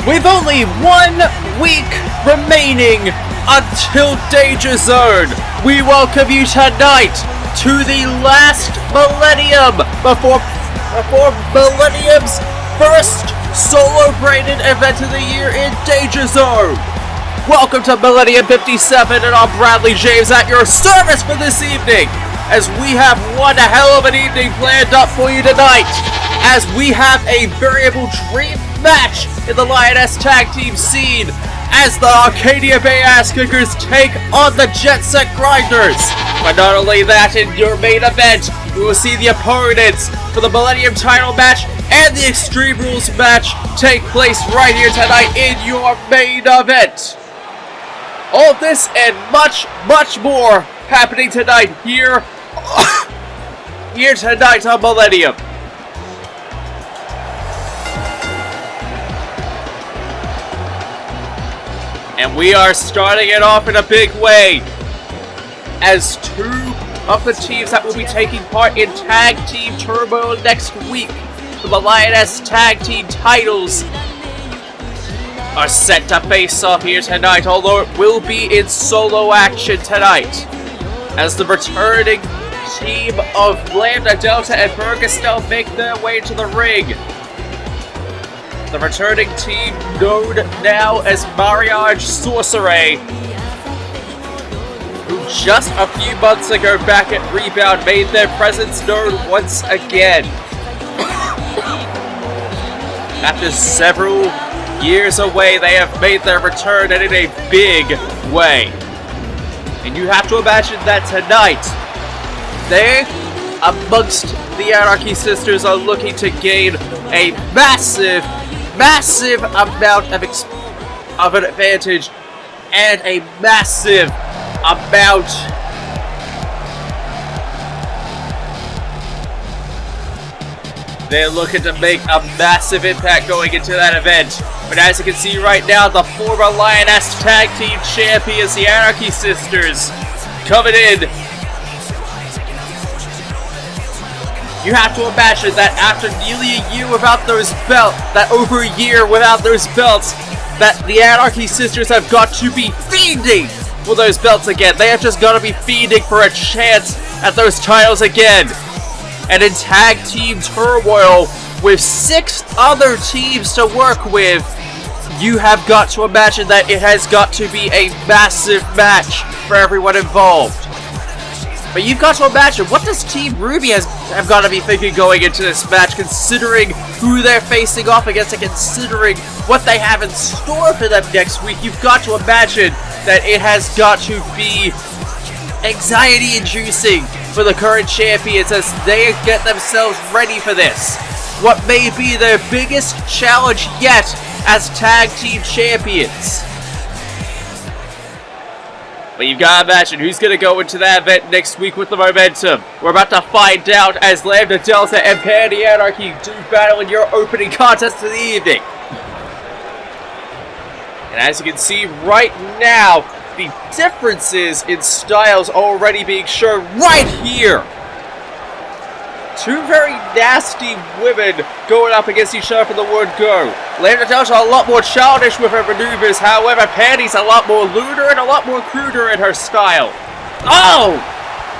With only 1 week remaining until Danger Zone, we welcome you tonight to the last Millennium before Millennium's first solo-braided event of the year in Danger Zone. Welcome to Millennium 57, and I'm Bradley James at your service for this evening, as we have one hell of an evening planned up for you tonight, as we have a variable dream match in the Lioness Tag Team scene, as the Arcadia Bay Asskickers take on the Jet Set Grinderz. But not only that, in your main event, we will see the opponents for the Millennium title match and the Extreme Rules match take place right here tonight in your main event. All of this and much, much more happening tonight here tonight on Millennium. And we are starting it off in a big way, as 2 of the teams that will be taking part in Tag Team Turbo next week for the Lioness Tag Team titles are set to face off here tonight, although it will be in solo action tonight, as the returning team of Lambda, Delta, and Burgestell make their way to the ring. The returning team, known now as Mariage Sorcerer, who just a few months ago back at Rebound made their presence known once again. After several years away, they have made their return, and in a big way. And you have to imagine that tonight, they, amongst the Anarchy Sisters, are looking to gain a massive amount of an advantage, and a massive amount they're looking to make a massive impact going into that event. But as you can see right now, the former Lioness Tag Team Champions, the Anarchy Sisters, coming in. You have to imagine that after nearly a year without those belts, that over a year without those belts, that the Anarchy Sisters have got to be fiending for those belts again. They have just got to be fiending for a chance at those titles again. And in Tag Team Turmoil, with 6 other teams to work with, you have got to imagine that it has got to be a massive match for everyone involved. But you've got to imagine, what does Team Ruby have got to be thinking going into this match, considering who they're facing off against and considering what they have in store for them next week? You've got to imagine that it has got to be anxiety-inducing for the current champions as they get themselves ready for this. What may be their biggest challenge yet as Tag Team Champions. But you've got to imagine who's going to go into that event next week with the momentum. We're about to find out as Lambda, Delta, and Panty Anarchy do battle in your opening contest of the evening. And as you can see right now, the differences in styles already being shown right here. 2 very nasty women going up against each other for the word go. Lambda Delta a lot more childish with her maneuvers, however, Panty's a lot more lewder and a lot more cruder in her style. Oh!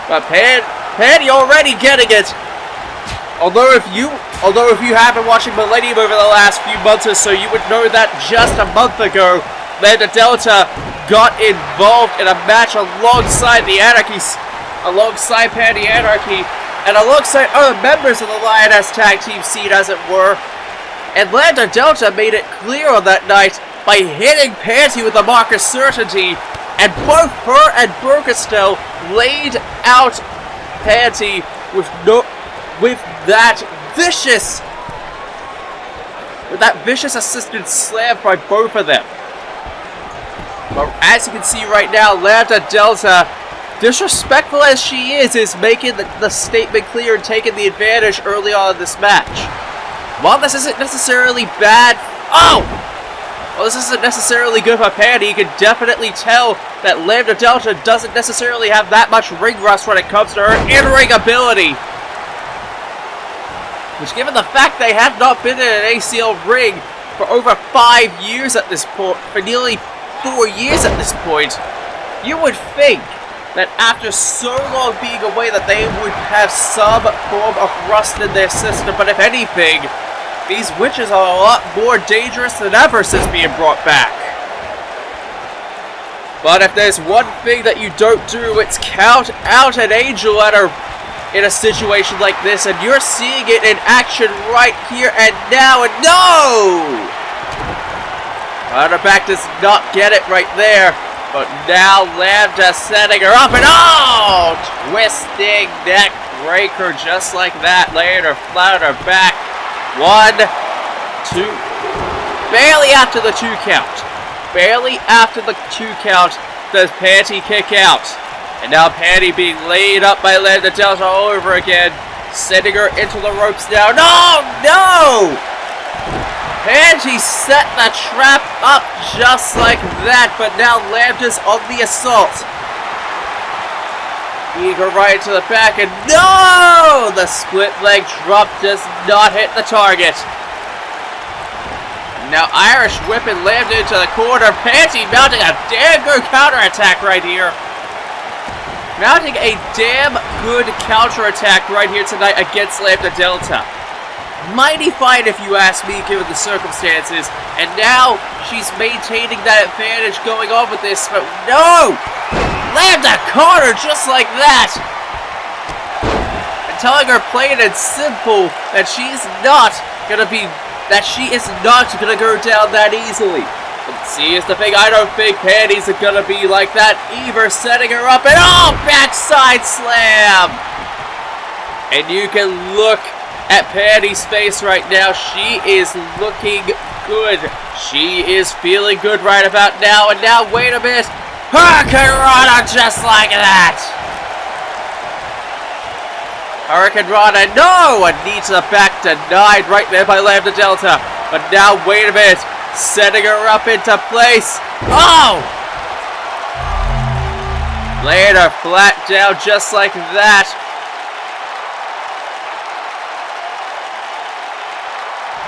But Panty already getting it. Although if you have been watching Millennium over the last few months or so, you would know that just a month ago, Lambda Delta got involved in a match alongside the Anarchies, alongside Panty Anarchy, and alongside other members of the Lioness Tag Team scene, as it were. And Lambda Delta made it clear on that night by hitting Panty with a mark of certainty, and both her and Burgestell laid out Panty with that vicious assisted slam by both of them. But as you can see right now, Lambda Delta, disrespectful as she is making the statement clear and taking the advantage early on in this match. While this isn't necessarily bad... Oh! Well, this isn't necessarily good for Panty. You can definitely tell that Lambda Delta doesn't necessarily have that much ring rust when it comes to her in-ring ability. Which, given the fact they have not been in an ACL ring for over 5 years at this point, for nearly 4 years at this point. You would think that after so long being away that they would have some form of rust in their system, but if anything, these witches are a lot more dangerous than ever since being brought back. But if there's one thing that you don't do, it's count out an angel at her in a situation like this, and you're seeing it in action right here and now, and no! Her back does not get it right there, but now Lambda setting her up, and oh! Twisting neck breaker just like that, laying her flat on her back. 1, 2, barely after the 2 count. Barely after the 2 count does Panty kick out. And now Panty being laid up by Lambda Delta all over again, sending her into the ropes now. No! No! Panty set the trap up just like that, but now Lambda's on the assault. Being her right to the back, and no! The split leg drop does not hit the target. Now Irish whipping Lambda into the corner. Panty mounting a damn good counterattack right here. Mounting a damn good counterattack right here tonight against Lambda Delta. Mighty fine if you ask me, given the circumstances. And now she's maintaining that advantage going on with this, but no! Lambda caught her just like that! And telling her plain and simple that she's not gonna be, that she is not gonna go down that easily. But see, is the thing, I don't think Panty's gonna be like that either, setting her up, and oh, backside slam! And you can look at Panty's face right now. She is looking good. She is feeling good right about now, and now, wait a minute, Hurricanrana just like that! Hurricanrana, no! A knee to the back denied right there by Lambda Delta. But now, wait a minute, setting her up into place. Oh! Laying her flat down just like that.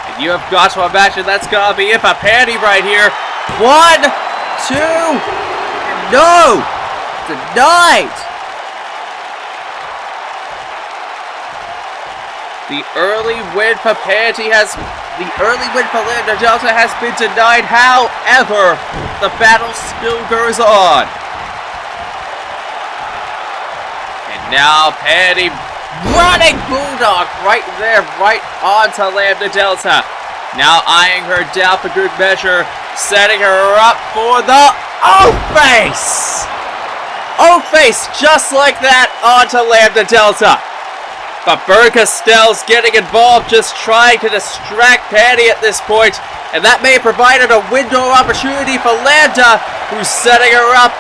And you have got to imagine that's gonna be it for Panty right here. 1, 2, no! Denied! The early win for Lambda Delta has been denied. However, the battle still goes on. And now Panty running Bulldog right there, right onto Lambda Delta. Now eyeing her down for good measure, setting her up for the O-Face! O-Face just like that onto Lambda Delta. But Bird Castell's getting involved, just trying to distract Panty at this point, and that may have provided a window of opportunity for Lambda, who's setting her up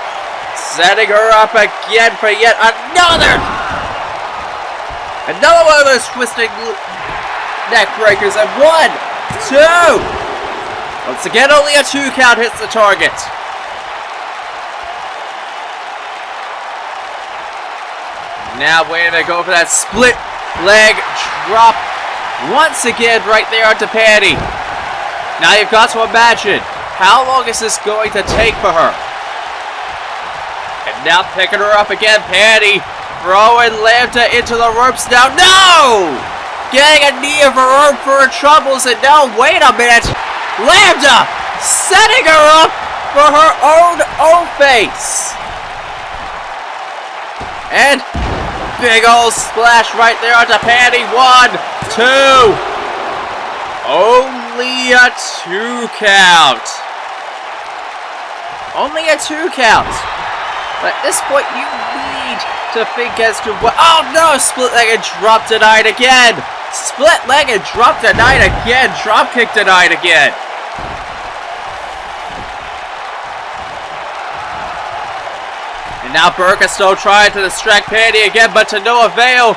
again for yet another one of those twisting neck breakers, and 1, 2. Once again, only a 2 count hits the target. Now, wait a minute, go for that split leg drop once again right there onto Panty. Now you've got to imagine, how long is this going to take for her? And now picking her up again, Panty throwing Lambda into the ropes now. No! Getting a knee of her own for her troubles, and now wait a minute, Lambda setting her up for her own O-Face. And big old splash right there onto Panty. 1, 2. Only a 2 count. Only a 2 count. But at this point, you need to think as to what. Oh no! Split-legged drop denied again. Split-legged drop denied again. Drop kick denied again. And now Burkestone trying to distract Panty again, but to no avail.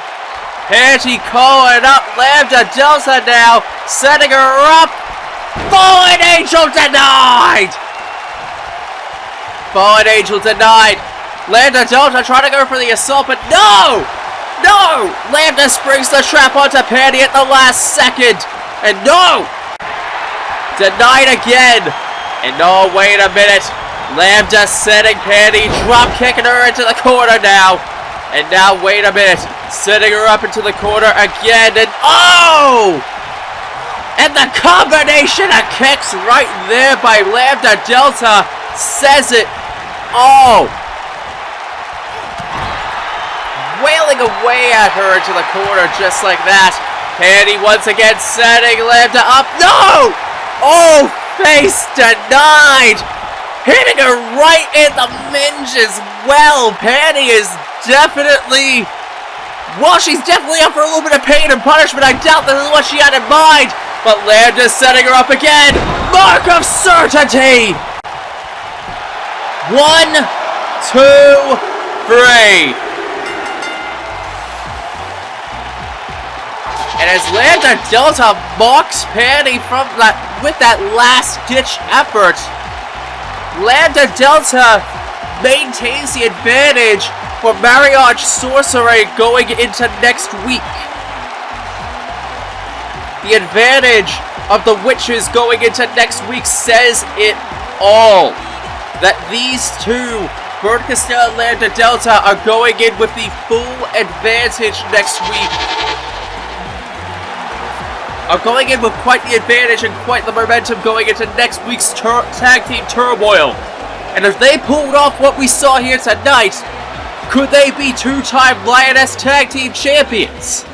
Panty calling up Lambda Delta now, setting her up. Fallen Angel denied! Fallen Angel denied. Lambda Delta trying to go for the assault, but no! No! Lambda springs the trap onto Panty at the last second. And no! Denied again. And oh, wait a minute. Lambda setting Penny, drop kicking her into the corner now. And now, wait a minute. Setting her up into the corner again. And oh! And the combination of kicks right there by Lambda Delta says it all. Wailing away at her into the corner just like that. Penny once again setting Lambda up. No! Oh, face denied. Hitting her right in the minge as well. Penny is definitely... Well, she's definitely up for a little bit of pain and punishment. I doubt this is what she had in mind. But Lambda's setting her up again. Mark of certainty. 1, 2, 3. And as Lambda Delta mocks Penny from that with that last-ditch effort, Lambda Delta maintains the advantage for Mariage Sorcery going into next week. The advantage of the Witches going into next week says it all. That these two, Bird Castell and Lambda Delta, are going in with the full advantage next week. Are going in with quite the advantage and quite the momentum going into next week's Tag Team Turmoil. And if they pulled off what we saw here tonight, could they be two-time Lioness Tag Team Champions?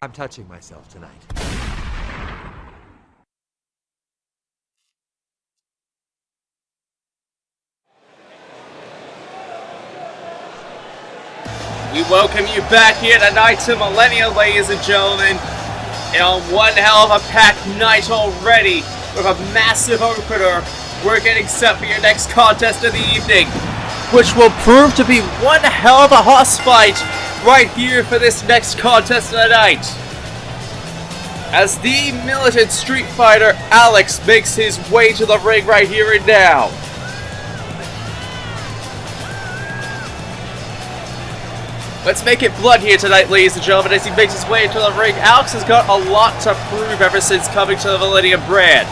I'm touching myself tonight. We welcome you back here tonight to Millennium, ladies and gentlemen. And on one hell of a packed night already, with a massive opener, we're getting set for your next contest of the evening, which will prove to be one hell of a hoss fight right here for this next contest of the night. As the militant Street Fighter Alex makes his way to the ring right here and now. Let's make it blood here tonight, ladies and gentlemen, as he makes his way into the ring. Alex has got a lot to prove ever since coming to the Millennium brand.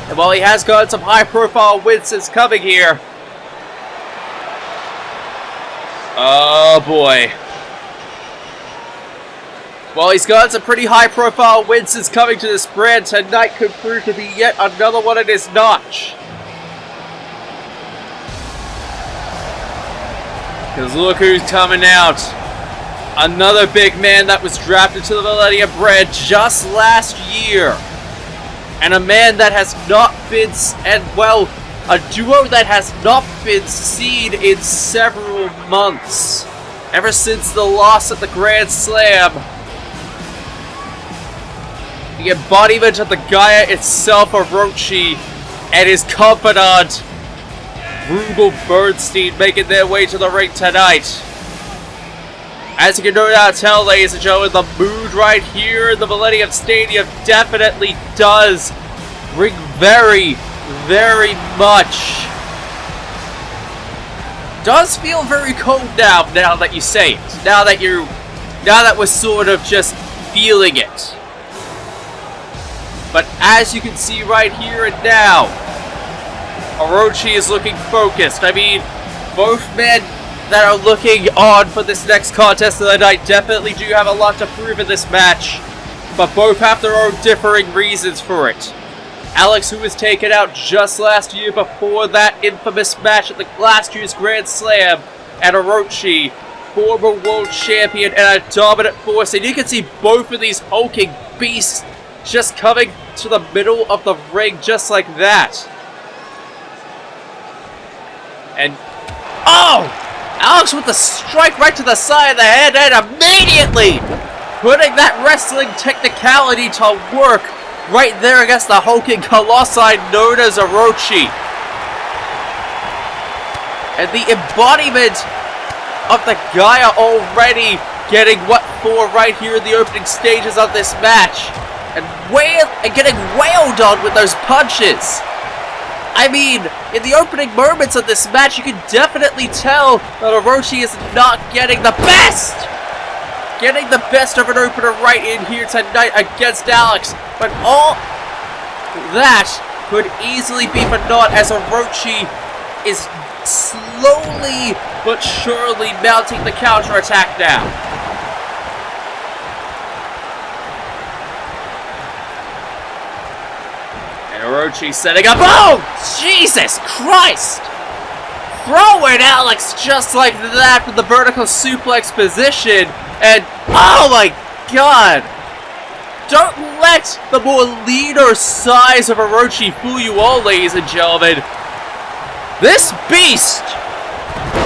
And while he has gotten some high-profile wins since coming here... Oh boy. While he's gotten some pretty high-profile wins since coming to this brand, tonight could prove to be yet another one in his notch. Because look who's coming out. Another big man that was drafted to the Millennium brand just last year. And a man that has not been, a duo that has not been seen in several months. Ever since the loss at the Grand Slam. The embodiment of the Gaia itself, Orochi, and his confidant, Rubel Bernstein, making their way to the ring tonight. As you can no doubt tell, ladies and gentlemen, the mood right here in the Millennium Stadium definitely does ring very, very much. Does feel very cold now that you say it. Now that we're sort of just feeling it. But as you can see right here and now, Orochi is looking focused. I mean, both men that are looking on for this next contest of the night definitely do have a lot to prove in this match, but both have their own differing reasons for it. Alex, who was taken out just last year before that infamous match at the last year's Grand Slam, and Orochi, former world champion and a dominant force, and you can see both of these hulking beasts just coming to the middle of the ring just like that. And oh! Alex with the strike right to the side of the head, and immediately putting that wrestling technicality to work right there against the hulking colossi known as Orochi. And the embodiment of the guy already getting what for right here in the opening stages of this match. And getting wailed on with those punches. I mean, in the opening moments of this match, you can definitely tell that Orochi is not getting the best! Getting the best of an opener right in here tonight against Alex. But all that could easily be for naught as Orochi is slowly but surely mounting the counterattack now. Orochi setting up. Oh! Jesus Christ! Throwing Alex just like that from the vertical suplex position. And oh my god! Don't let the more leaner size of Orochi fool you all, ladies and gentlemen. This beast,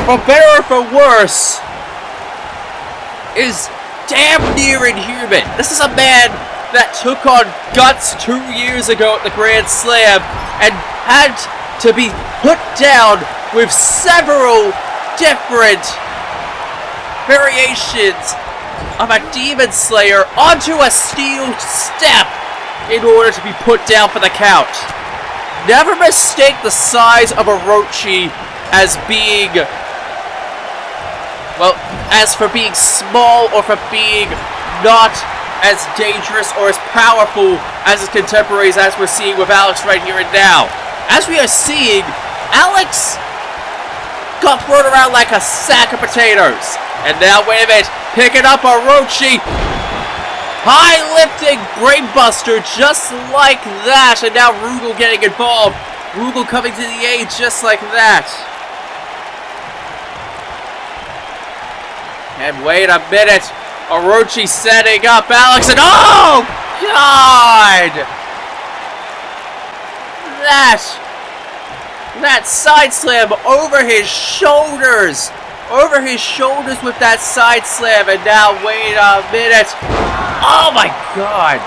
for better or for worse, is damn near inhuman. This is a man that took on Guts 2 years ago at the Grand Slam and had to be put down with several different variations of a Demon Slayer onto a steel step in order to be put down for the count. Never mistake the size of Orochi as being, well, as for being small or for being not as dangerous or as powerful as his contemporaries, as we're seeing with Alex right here and now. As we are seeing, Alex got thrown around like a sack of potatoes. And now, wait a minute, picking up Orochi. High lifting brainbuster just like that. And now Rugal getting involved. Rugal coming to the aid just like that. And wait a minute. Orochi setting up Alex, and oh god! That side slam over his shoulders with that side slam, and now wait a minute. Oh my god!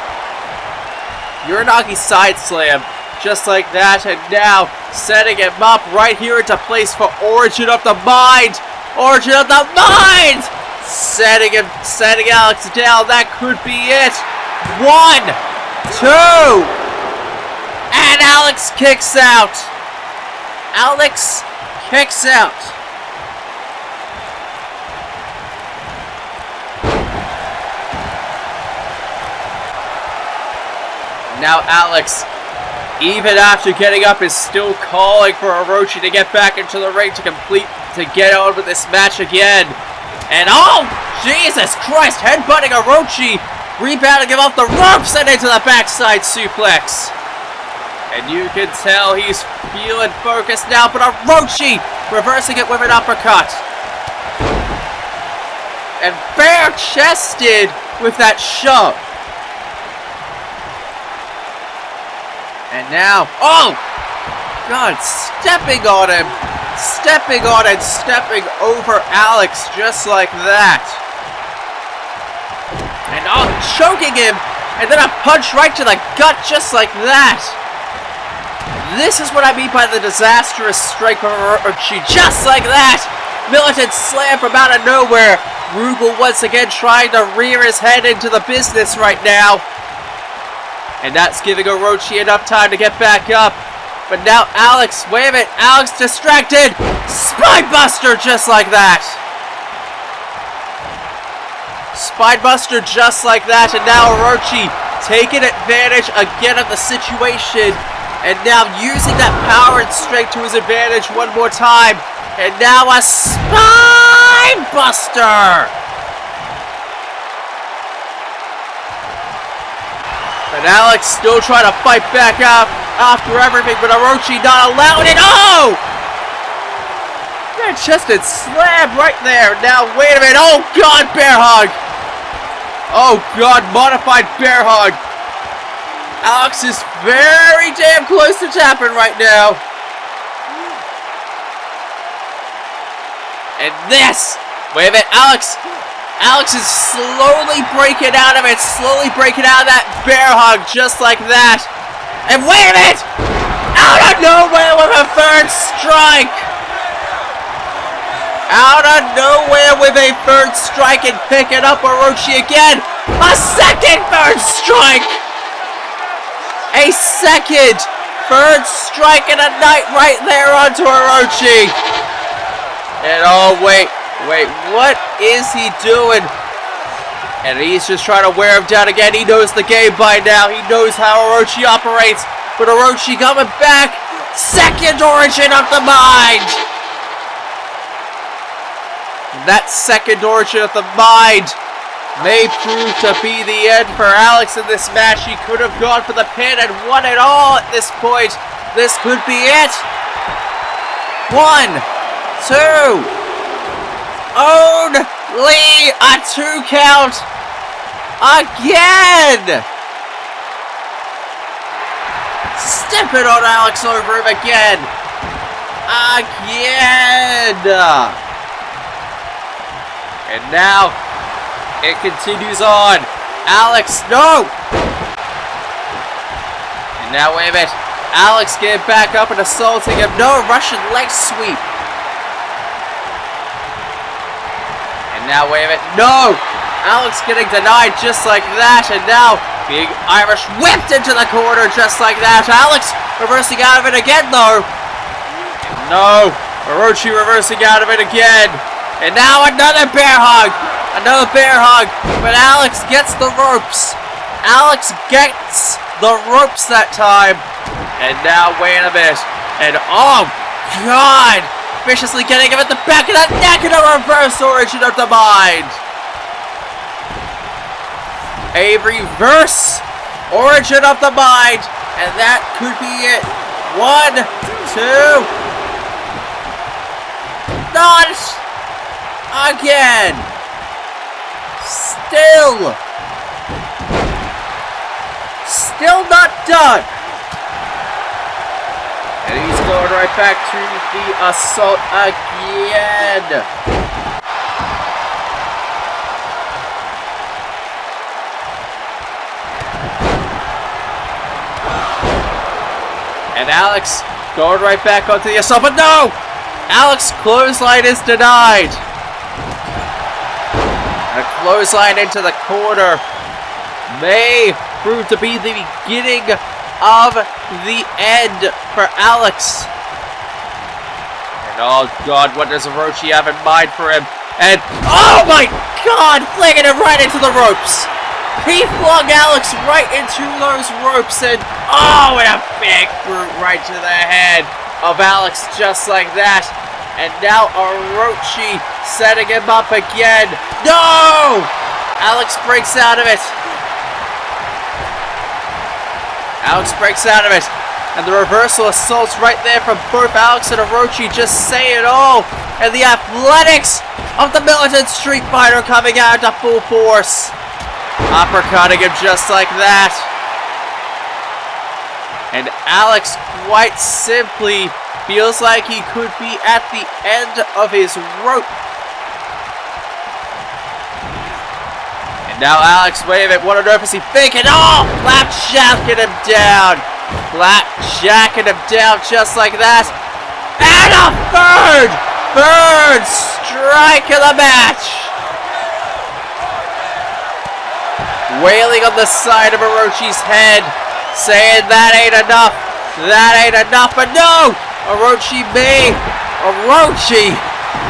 Uranagi side slam just like that, and now setting him up right here into place for Origin of the Mind. Origin of the Mind! Setting Alex down. That could be it. 1, 2, and Alex kicks out. Alex kicks out. Now Alex, even after getting up, is still calling for Orochi to get back into the ring to get on with this match again. And oh, Jesus Christ, headbutting Orochi, rebounding him off the ropes and into the backside suplex. And you can tell he's feeling focused now, but Orochi reversing it with an uppercut. And bare-chested with that shove. And now, oh, God, stepping on him. Stepping on and stepping over Alex just like that. And oh, choking him. And then a punch right to the gut just like that. This is what I mean by the disastrous strike of Orochi. Just like that. Militant slam from out of nowhere. Rugal once again trying to rear his head into the business right now. And that's giving Orochi enough time to get back up. But now Alex, wait a minute, Alex distracted! Spinebuster just like that! Spinebuster just like that, and now Orochi taking advantage again of the situation. And now using that power and strength to his advantage one more time. And now a spine buster. And Alex still trying to fight back out after everything, but Orochi not allowing it. Oh! Chested slam right there. Now, wait a minute. Oh, God, bear hug. Oh, God, modified bear hug. Alex is very damn close to tapping right now. And this. Wait a minute. Alex is slowly breaking out of it. Slowly breaking out of that bear hug just like that. And wait a minute. Out of nowhere with a third strike. Out of nowhere with a third strike and picking up Orochi again. A second third strike. A second third strike and a night right there onto Orochi. And oh, wait, what is he doing? And he's just trying to wear him down again. He knows the game by now. He knows how Orochi operates. But Orochi coming back. Second origin of the mind. That second origin of the mind may prove to be the end for Alex in this match. He could have gone for the pin and won it all at this point. This could be it. 1, 2. Only a 2 count. Again. Stepping on Alex over him again. And now, it continues on. Alex, no! And now, wait a minute. Alex getting back up and assaulting him. No, Russian leg sweep. And now, wait a minute. No! Alex getting denied just like that. And now, being Irish whipped into the corner just like that. Alex reversing out of it again, though. No! Orochi reversing out of it again. And now another bear hug. Another bear hug. But Alex gets the ropes. Alex gets the ropes that time. And now, wait a minute. And oh, God. Viciously getting him at the back of the neck in a reverse origin of the mind. A reverse origin of the mind. And that could be it. 1, 2. Not again. Still not done. And he's going right back to the assault again. And Alex going right back onto the assault, but no! Alex clothesline is denied. A clothesline into the corner may prove to be the beginning of the end for Alex. And oh God, what does Orochi have in mind for him? And oh my God, flinging him right into the ropes. He flung Alex right into those ropes and oh, and a big boot right to the head of Alex just like that. And now Orochi setting him up again. No! Alex breaks out of it. Alex breaks out of it. And the reversal assaults right there from both Alex and Orochi just say it all. And the athletics of the militant Street Fighter coming out to full force. Uppercutting him just like that. And Alex quite simply feels like he could be at the end of his rope. And now Alex, wait a minute, what on earth is he thinking? Oh, flapjacking him down. Flapjacking him down just like that. And a third strike of the match. Wailing on the side of Orochi's head, saying that ain't enough. That ain't enough, but no! Orochi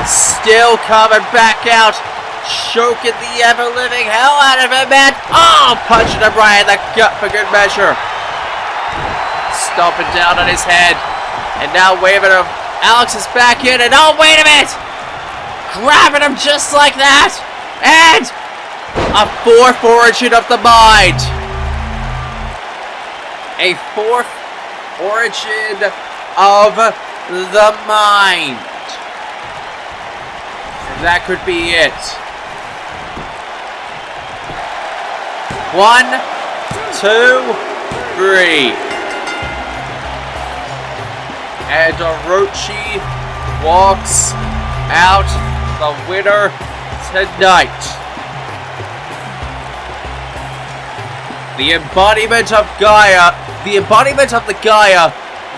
still coming back out choking the ever-living hell out of him, and oh, punching him right in the gut for good measure. Stomping down on his head, and now waving him. Alex is back in, and oh, wait a minute! Grabbing him just like that, and a fourth origin of the mind. A fourth origin of the mind. And that could be it. 1, 2, 3. And Orochi walks out the winner tonight. The embodiment of Gaia, the embodiment of the Gaia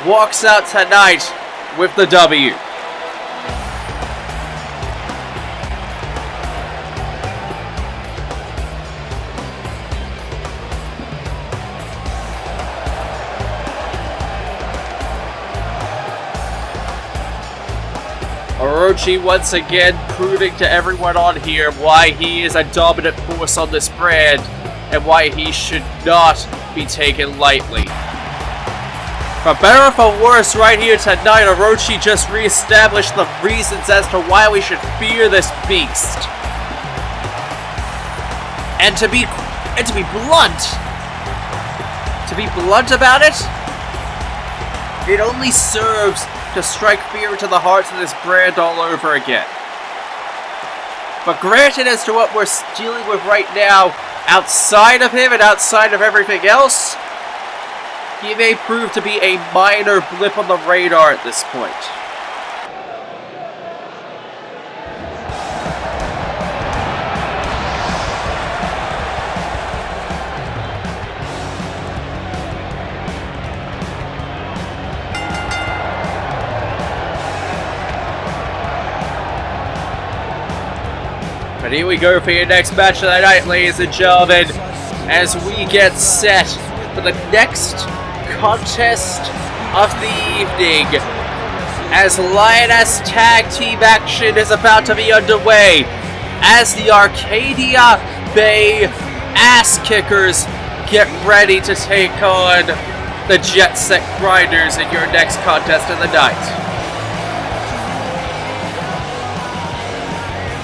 walks out tonight with the W. Orochi once again proving to everyone on here why he is a dominant force on this brand and why he should not be taken lightly. For better or for worse, right here tonight, Orochi just reestablished the reasons as to why we should fear this beast. And to be blunt about it, it only serves to strike fear into the hearts of this brand all over again. But granted, as to what we're dealing with right now, outside of him and outside of everything else, he may prove to be a minor blip on the radar at this point. But here we go for your next match of the night, ladies and gentlemen, as we get set for the next contest of the evening, as Lioness Tag Team action is about to be underway, as the Arcadia Bay Asskickers get ready to take on the Jet Set Grinderz in your next contest of the night.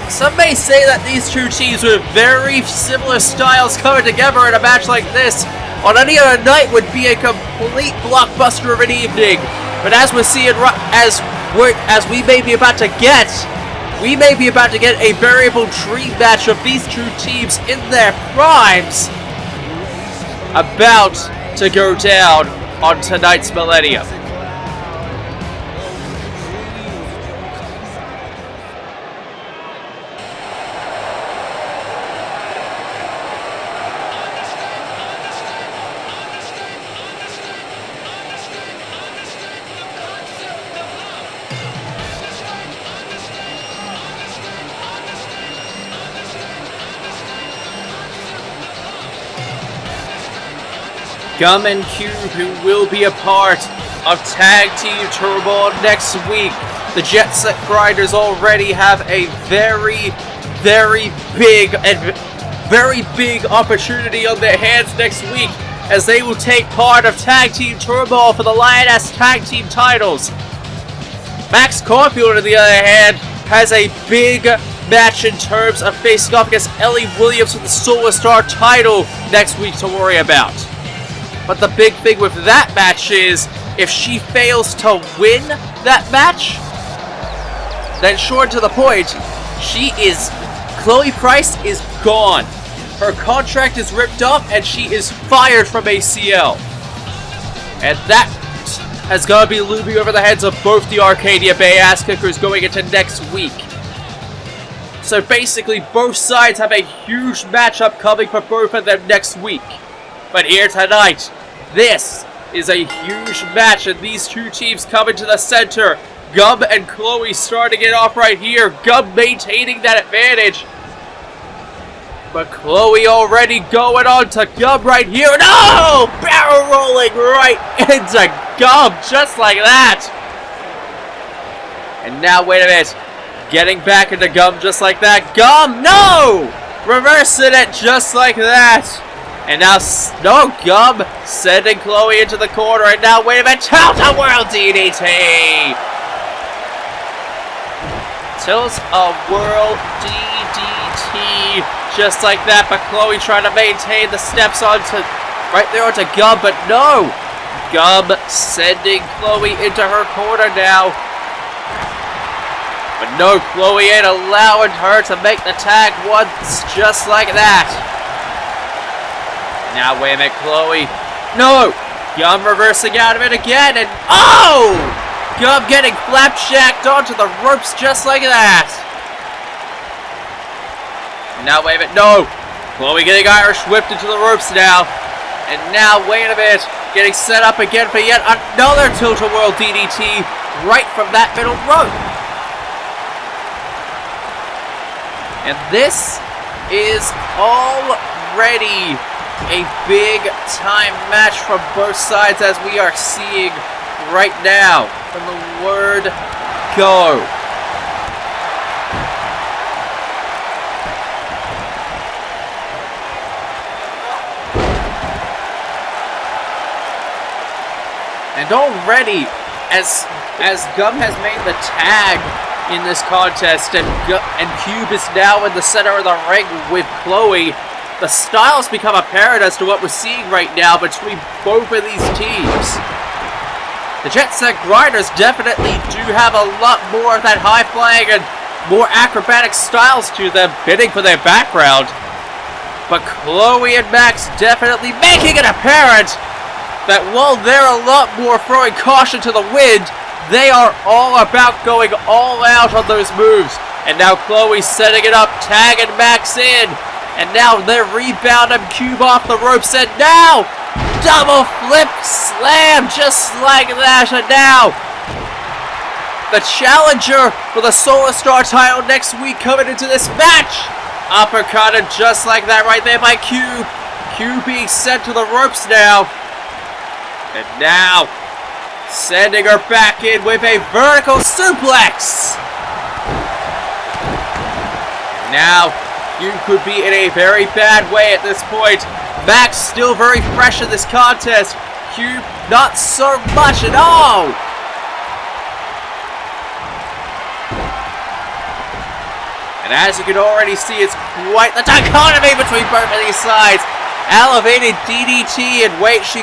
Some may say that these two teams with very similar styles coming together in a match like this on any other night would be a complete blockbuster of an evening. But as we're seeing, as we may be about to get a variable dream match of these two teams in their primes about to go down on tonight's Millennium. Gum and Cube, who will be a part of Tag Team Turbo next week. The Jet Set Grinderz already have a very big opportunity on their hands next week, as they will take part of Tag Team Turbo for the Lioness Tag Team titles. Max Caulfield, on the other hand, has a big match in terms of facing off against Ellie Williams for the Solar Star title next week to worry about. But the big thing with that match is, if she fails to win that match, then short to the point, Chloe Price is gone. Her contract is ripped up and she is fired from ACL. And that has got to be looming over the heads of both the Arcadia Bay Asskickers going into next week. So basically, both sides have a huge matchup coming for both of them next week. But here tonight, this is a huge match, and these two teams coming to the center. Gum and Chloe starting it off right here. Gum maintaining that advantage. But Chloe already going on to Gum right here. No! Barrel rolling right into Gum, just like that. And now, wait a minute. Getting back into Gum just like that. Gum, no! Reversing it just like that. And now, no, Gum sending Chloe into the corner. And now, wait a minute, tilt-a-whirl DDT. Tilt-a-whirl DDT. Just like that, but Chloe trying to maintain the steps onto, right there onto Gum, but no. Gum sending Chloe into her corner now. But no, Chloe ain't allowing her to make the tag once, just like that. Now, wait a minute, Chloe. No! Gum reversing out of it again, and oh! Gum getting flapjacked onto the ropes just like that. Now, wait a minute, no! Chloe getting Irish whipped into the ropes now. And now, wait a minute, getting set up again for yet another tilt-a-whirl DDT right from that middle rope. And this is already a big-time match from both sides, as we are seeing right now from the word go. And already, as Gum has made the tag in this contest, and Cube is now in the center of the ring with Chloe, the styles become apparent as to what we're seeing right now between both of these teams. The Jet Set Grinderz definitely do have a lot more of that high-flying and more acrobatic styles to them, fitting for their background. But Chloe and Max definitely making it apparent that while they're a lot more throwing caution to the wind, they are all about going all out on those moves. And now Chloe's setting it up, tagging Max in. And now they're rebounding Cube off the ropes. And now, double flip slam just like that. And now, the challenger for the Solar Star title next week coming into this match. Uppercutted just like that right there by Cube. Cube being sent to the ropes now. And now, sending her back in with a vertical suplex. Now, you could be in a very bad way at this point. Max still very fresh in this contest. Cube, not so much at all. And as you can already see, it's quite the dichotomy between both of these sides. Elevated DDT, and wait, Max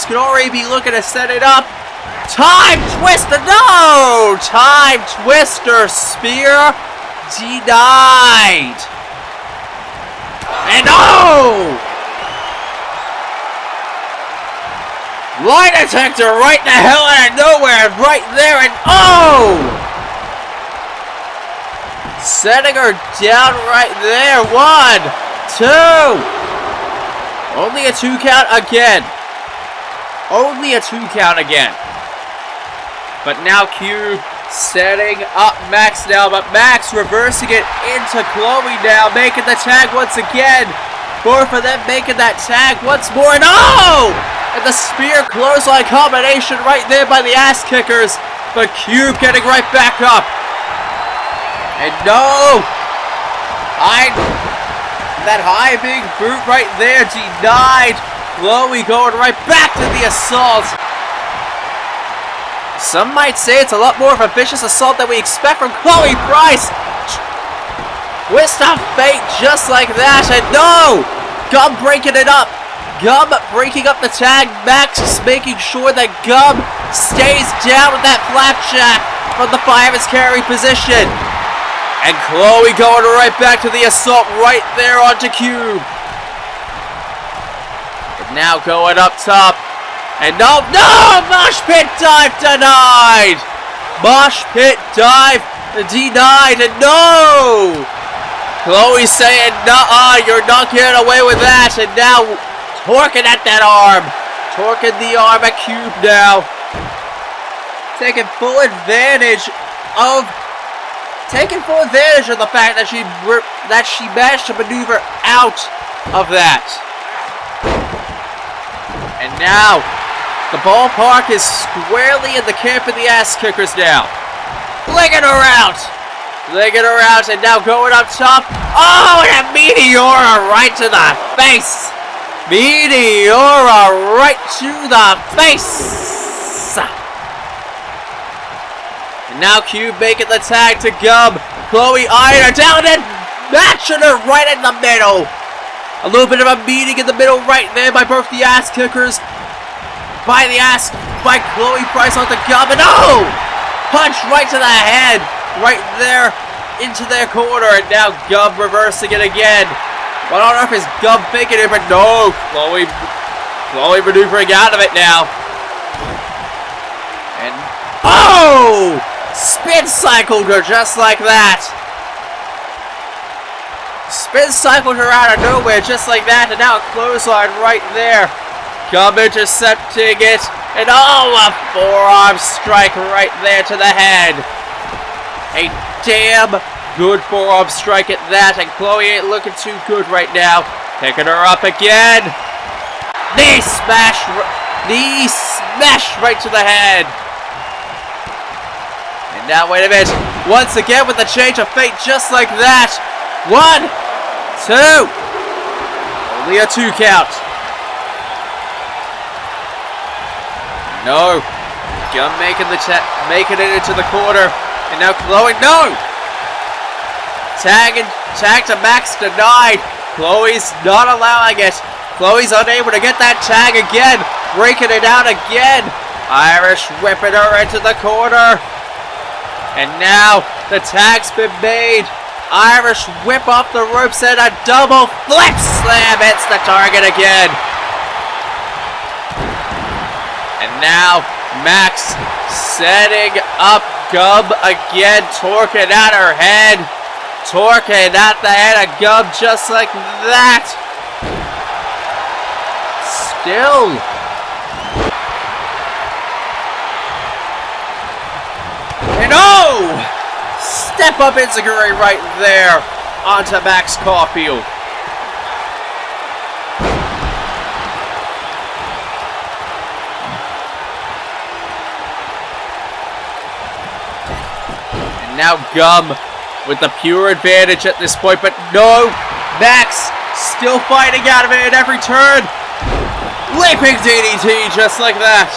could already be looking to set it up. Time Twister, no! Time Twister, spear, denied. And oh! Lie detector right the hell out of nowhere, right there, and oh! Setting her down right there, 1, 2. Only a 2 count again. Only a 2 count again. But now Cube setting up Max now. But Max reversing it into Chloe now. Making the tag once again. Both of them making that tag once more. And oh! And the spear clothesline combination right there by the Asskickers. But Cube getting right back up. And no! That high big boot right there denied. Chloe going right back to the assault. Some might say it's a lot more of a vicious assault than we expect from Chloe Price. Twist of fate just like that. And no! Gum breaking it up. Gum breaking up the tag. Max is making sure that Gum stays down with that flapjack from the fireman's carry position. And Chloe going right back to the assault right there onto Cube. And now going up top. And no! Mosh pit dive denied! Mosh pit dive denied, and no! Chloe saying, nuh-uh, you're not getting away with that. And now torquing at that arm. Torquing the arm at Cube now. Taking full advantage of the fact that she managed to maneuver out of that. And now, the ballpark is squarely in the camp of the Asskickers now. Flinging her out. Flinging her out and now going up top. Oh, and a Meteora right to the face. Meteora right to the face. And now Cube making the tag to Gub. Chloe eyeing her down and matching her right in the middle. A little bit of a meeting in the middle right there by both the ass kickers. By Chloe Price onto Gub. And oh! Punch right to the head. Right there into their corner. And now Gub reversing it again. Well, I don't know if it's Gub faking it, but no. Chloe maneuvering out of it now. And oh! Spin cycled her just like that. Spin cycled her out of nowhere just like that. And now a clothesline right there. Gub intercepting it. And oh, a forearm strike right there to the head. A damn good forearm strike at that. And Chloe ain't looking too good right now. Picking her up again. Knee smash right to the head. And now, wait a minute. Once again with the change of fate just like that. 1, 2. Only a 2 count. No. Gum making it into the corner. And now Chloe, no! Tag to Max denied. Chloe's not allowing it. Chloe's unable to get that tag again. Breaking it out again. Irish whipping her into the corner. And now the tag's been made. Irish whip off the ropes and a double flip slam hits the target again. And now Max setting up Gub again, torquing at her head. Torquing at the head of Gub just like that. Still. And oh! Step up Enziguri right there onto Max Caulfield. And now Gum with the pure advantage at this point, but no, Max still fighting out of it at every turn. Leaping DDT just like that.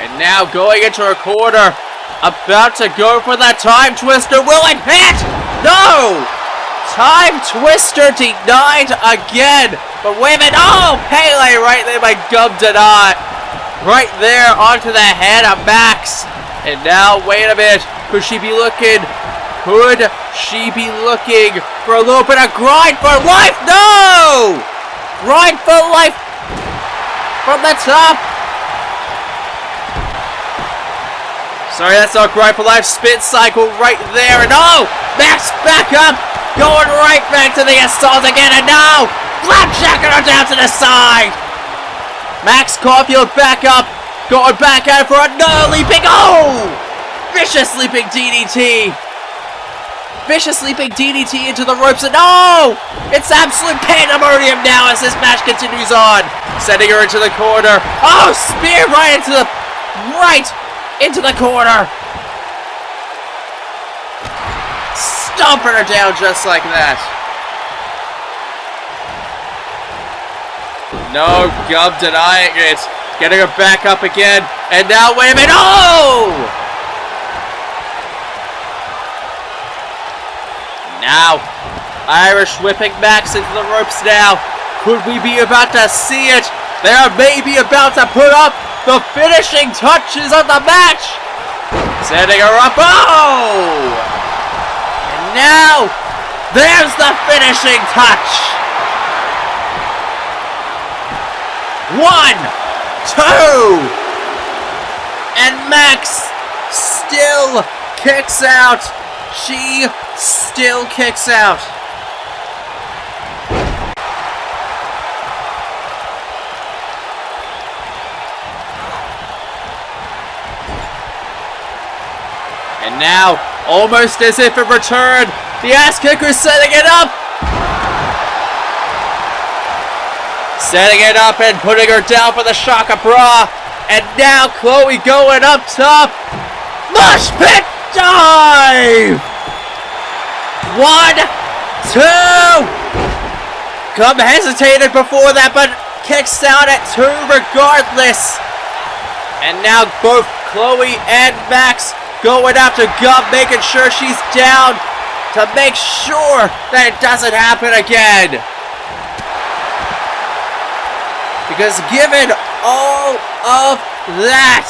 And now going into her corner, about to go for that time twister. Will it hit? No! Time twister denied again. But wait a minute. Oh, Pele right there by Gub denied. Right there onto the head of Max. And now, wait a minute. Could she be looking? Could she be looking for a little bit of grind for life? No! Grind for life from the top. Sorry, that's not grind for life. Spin cycle right there. And oh! Max back up. Going right back to the assault again. And now, flapjacking her down to the side. Max Caulfield back up. Going back at it for another leaping. Oh! Vicious leaping DDT. Vicious leaping DDT into the ropes. And oh! It's absolute pandemonium now as this match continues on. Sending her into the corner. Oh! Spear right into the corner. Stomping her down just like that. No, Gub denying it. Getting her back up again. And now, wait a minute. Oh! Now, Irish whipping Max into the ropes now. Could we be about to see it? They are maybe about to put up the finishing touches of the match. Setting her up. Oh! And now, there's the finishing touch. 1, 2, and Max still kicks out. She still kicks out. And now, almost as if in return, the ass kicker setting it up. Setting it up and putting her down for the Shaka Bra. And now Chloe going up top. Mosh pit dive! 1, 2. Gum hesitated before that, but kicks out at 2 regardless. And now both Chloe and Max going after Gum, making sure she's down to make sure that it doesn't happen again. Because given all of that,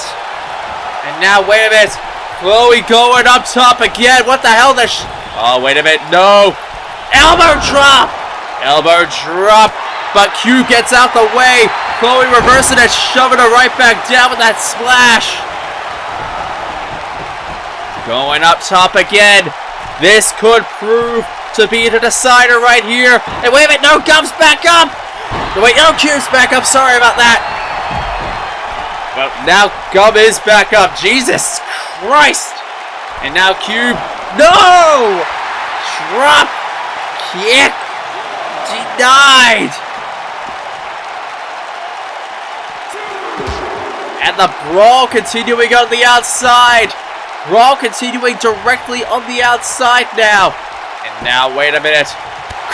and now wait a minute, Chloe going up top again. What the hell? Oh, wait a minute. No. Elbow drop. Elbow drop. But Q gets out the way. Chloe reversing it, shoving her right back down with that splash. Going up top again. This could prove to be the decider right here. And wait a minute. No, Gum's back up. No, wait, no, Q's back up. Sorry about that. Well, now Gum is back up. Jesus Christ. And now Cube. No! Drop kick. Denied. And the brawl continuing on the outside. Brawl continuing directly on the outside now. And now, wait a minute.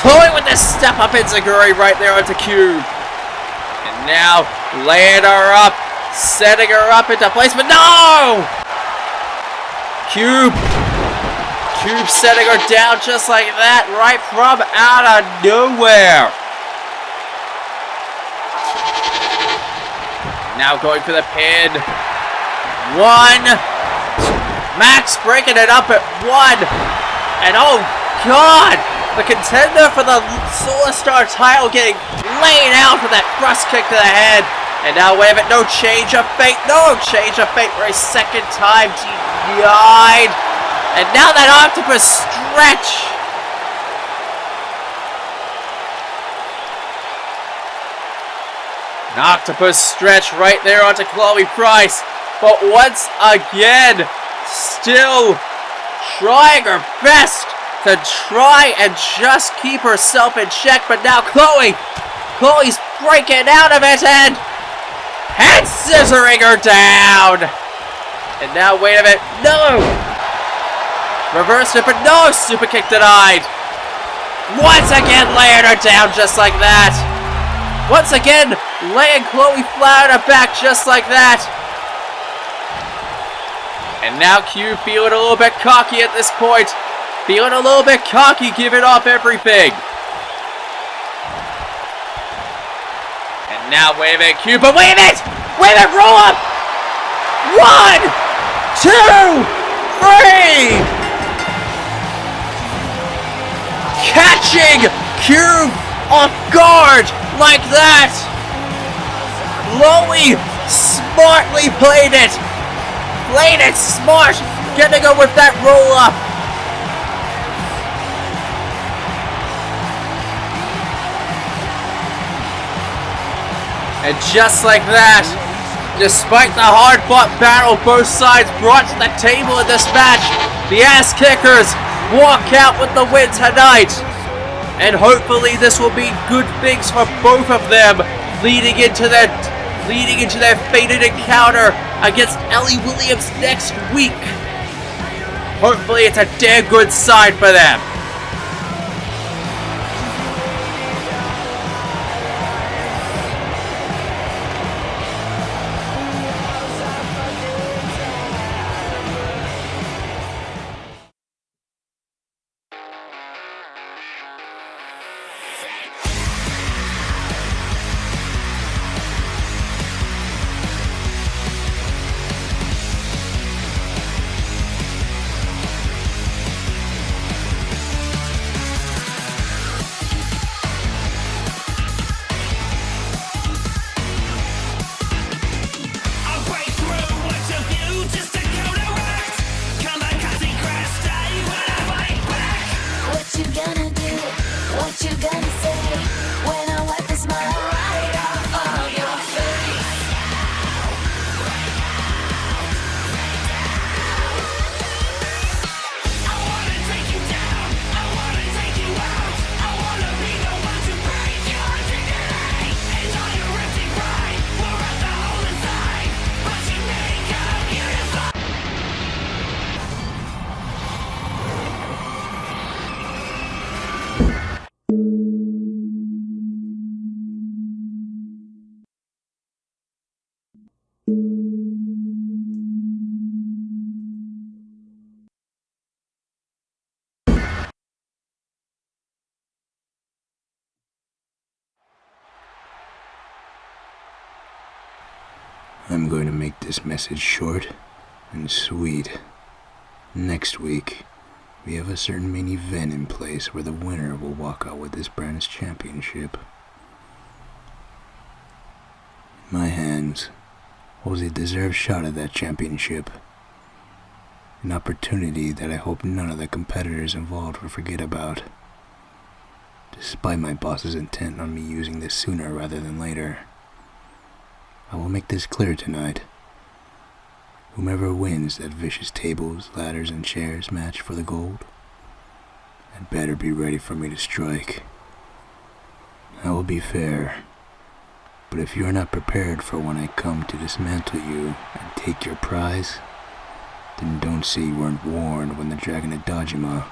Chloe with the step up enziguri right there onto Cube. And now laying her up, setting her up into place, but no! Cube setting her down just like that, right from out of nowhere. Now going for the pin. 1. Max breaking it up at 1. And oh God! The contender for the Solar Star title getting laid out for that thrust kick to the head. And now, wait a minute, no change of fate. No change of fate for a second time. Denied. And now that octopus stretch. An octopus stretch right there onto Chloe Price. But once again, still trying her best to try and just keep herself in check, but now Chloe's breaking out of it and scissoring her down. And now, wait a minute, no! Reversed it, but no, super kick denied. Once again, laying her down just like that. Once again, laying Chloe flat on her back just like that. And now Q feeling a little bit cocky at this point. Feeling a little bit cocky, giving off everything. And now, wait a minute, Q, but wait a minute! Wait a minute, roll up! 1, 2, 3! Catching Q off guard like that! Chloe smartly played it! Played it smart! Gonna go with that roll up! And just like that, despite the hard-fought battle both sides brought to the table in this match, the Asskickers walk out with the win tonight. And hopefully this will be good things for both of them leading into their fated encounter against Ellie Williams next week. Hopefully it's a damn good sign for them. I'm going to make this message short and sweet. Next week, we have a certain main event in place where the winner will walk out with this brand's championship. In my hands holds a deserved shot at that championship. An opportunity that I hope none of the competitors involved will forget about. Despite my boss's intent on me using this sooner rather than later, I will make this clear tonight. Whomever wins that vicious tables, ladders, and chairs match for the gold had better be ready for me to strike. I will be fair, but if you are not prepared for when I come to dismantle you and take your prize, then don't say you weren't warned when the Dragon of Dojima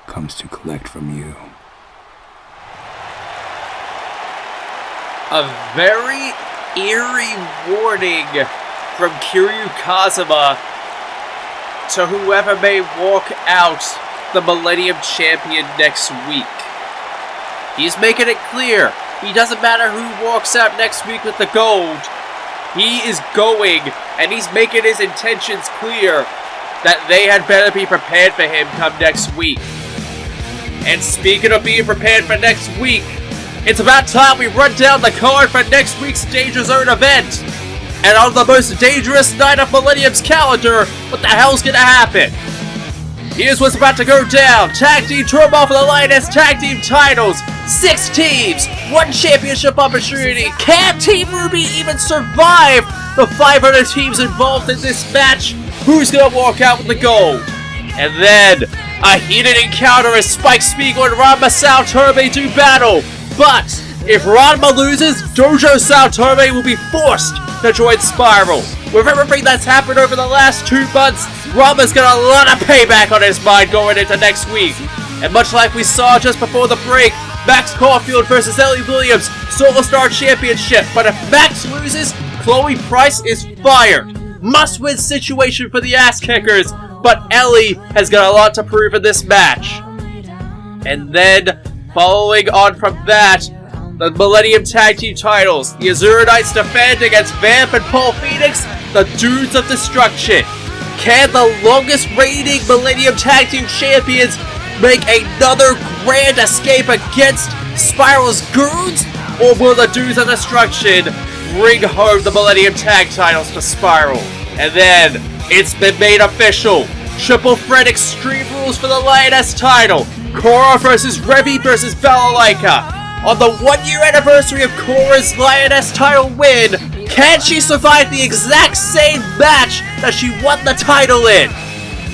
comes to collect from you. A very eerie warning from Kiryu Kazuma to whoever may walk out the Millennium Champion next week. He's making it clear, it doesn't matter who walks out next week with the gold. He is going, and he's making his intentions clear that they had better be prepared for him come next week. And speaking of being prepared for next week, it's about time we run down the card for next week's Danger Zone event. And on the most dangerous night of Millennium's calendar, what the hell's gonna happen? Here's what's about to go down. Tag Team Turmoil for the Lioness Tag Team titles. 6 teams, 1 championship opportunity. Can Team Ruby even survive the 500 teams involved in this match? Who's gonna walk out with the gold? And then, a heated encounter as Spike Spiegel and Ranma Saotome do battle. But, if Ranma loses, Dojo Saotome will be forced to join Spiral. With everything that's happened over the last 2 months, Ranma's got a lot of payback on his mind going into next week. And much like we saw just before the break, Max Caulfield versus Ellie Williams, Solo Star Championship. But if Max loses, Chloe Price is fired. Must-win situation for the Asskickers, but Ellie has got a lot to prove in this match. And then, following on from that, the Millennium Tag Team titles. The Azura Knights defend against Vamp and Paul Phoenix, the Dudes of Destruction. Can the longest reigning Millennium Tag Team champions make another grand escape against Spiral's Goons? Or will the Dudes of Destruction bring home the Millennium Tag titles to Spiral? And then, it's been made official. Triple Threat Extreme Rules for the Lioness title. Korra versus Revy versus Balalaika. On the 1-year anniversary of Korra's Lioness title win, can she survive the exact same match that she won the title in?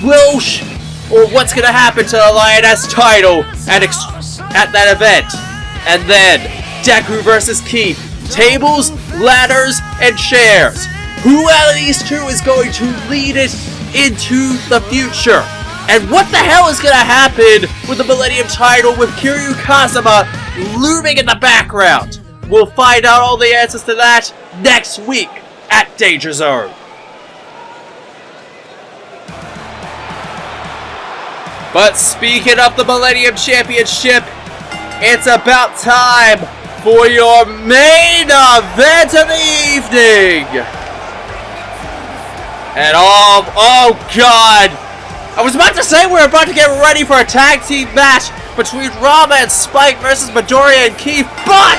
Will she, or what's gonna happen to the Lioness title at that event? And then, Deku versus Keith. Tables, ladders, and chairs. Who out of these two is going to lead it into the future? And what the hell is gonna happen with the Millennium title with Kiryu Kazuma looming in the background? We'll find out all the answers to that next week at Danger Zone. But speaking of the Millennium Championship, it's about time for your main event of the evening. And oh god, I was about to say we're about to get ready for a tag team match between Ranma and Spike versus Midoriya and Keith, but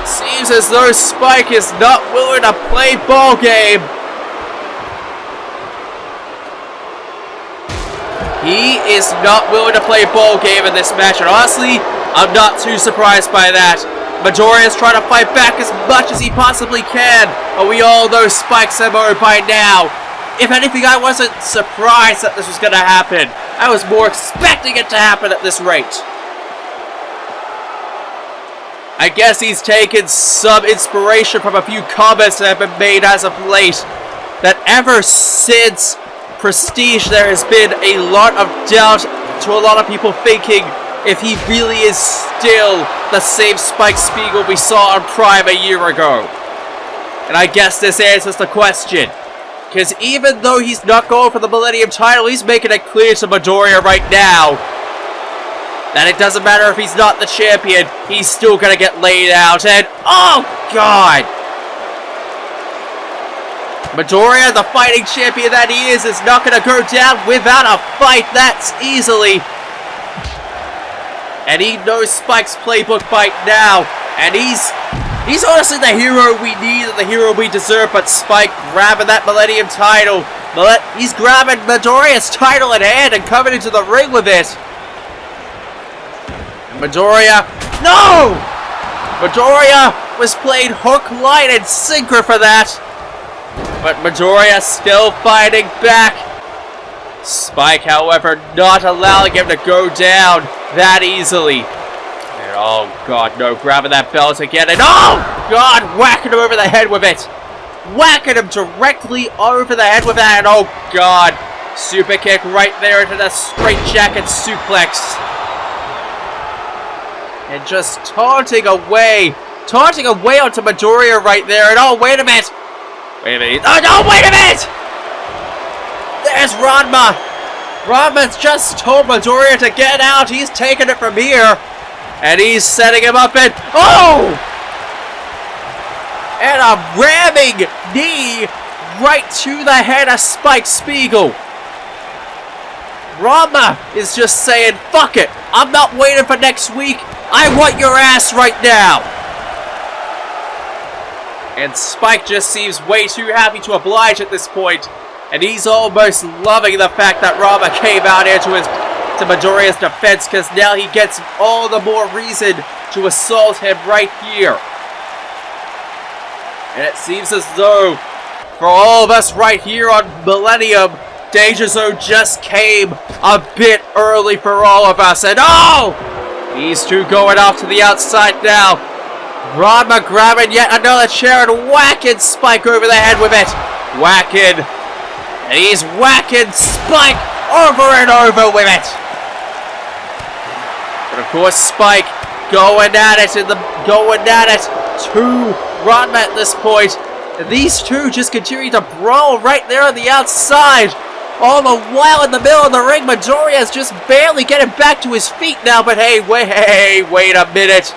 seems as though Spike is not willing to play ball game. He is not willing to play ball game in this match, and honestly, I'm not too surprised by that. Midoriya is trying to fight back as much as he possibly can, but we all know Spike's MO by now. If anything, I wasn't surprised that this was going to happen. I was more expecting it to happen at this rate. I guess he's taken some inspiration from a few comments that have been made as of late. That ever since Prestige, there has been a lot of doubt to a lot of people thinking if he really is still the same Spike Spiegel we saw on Prime a year ago. And I guess this answers the question. Because even though he's not going for the Millennium title, he's making it clear to Midoriya right now that it doesn't matter if he's not the champion, he's still gonna get laid out. And oh god! Midoriya, the fighting champion that he is not going to go down without a fight. That's easily. And he knows Spike's playbook by now. And he's honestly the hero we need and the hero we deserve. But Spike grabbing that Millennium title. He's grabbing Midoriya's title in hand and coming into the ring with it. And Midoriya. No! Midoriya was playing hook, line, and sinker for that. But Midoriya still fighting back. Spike, however, not allowing him to go down that easily. And oh god, no, grabbing that belt again. And oh god, whacking him over the head with it. Whacking him directly over the head with that. And oh god, super kick right there into the straight jacket suplex. And just taunting away onto Midoriya right there. And oh, wait a minute. Oh no, wait a minute! There's Ranma. Ranma's just told Midoriya to get out. He's taking it from here. And he's setting him up and oh! And a ramming knee right to the head of Spike Spiegel. Ranma is just saying, fuck it. I'm not waiting for next week. I want your ass right now. And Spike just seems way too happy to oblige at this point. And he's almost loving the fact that Ranma came out here to Midoriya's defense, because now he gets all the more reason to assault him right here. And it seems as though, for all of us right here on Millennium, Danger Zone just came a bit early for all of us. And oh! These two going off to the outside now. Ranma grabbing yet another chair and whacking Spike over the head with it. Whacking. And he's whacking Spike over and over with it. But of course Spike going at it to Ranma at this point. And these two just continue to brawl right there on the outside. All the while in the middle of the ring, Midoriya is just barely getting back to his feet now. But hey, wait a minute.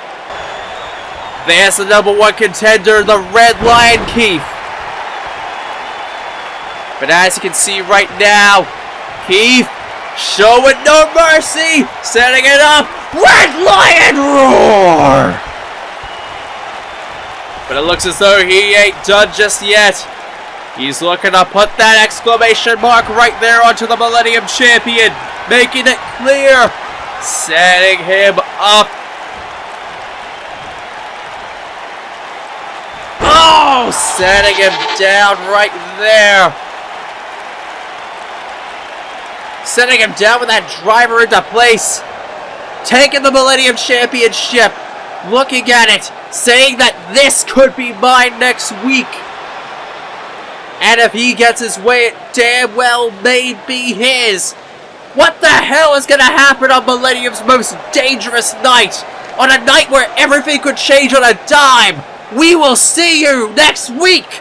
There's the #1 contender, the Red Lion Keith. But as you can see right now, Keith showing no mercy, setting it up. Red Lion Roar! But it looks as though he ain't done just yet. He's looking to put that exclamation mark right there onto the Millennium Champion, making it clear, setting him up. Oh, setting him down right there. Setting him down with that driver into place. Taking the Millennium Championship. Looking at it. Saying that this could be mine next week. And if he gets his way, it damn well may be his. What the hell is going to happen on Millennium's most dangerous night? On a night where everything could change on a dime. We will see you next week.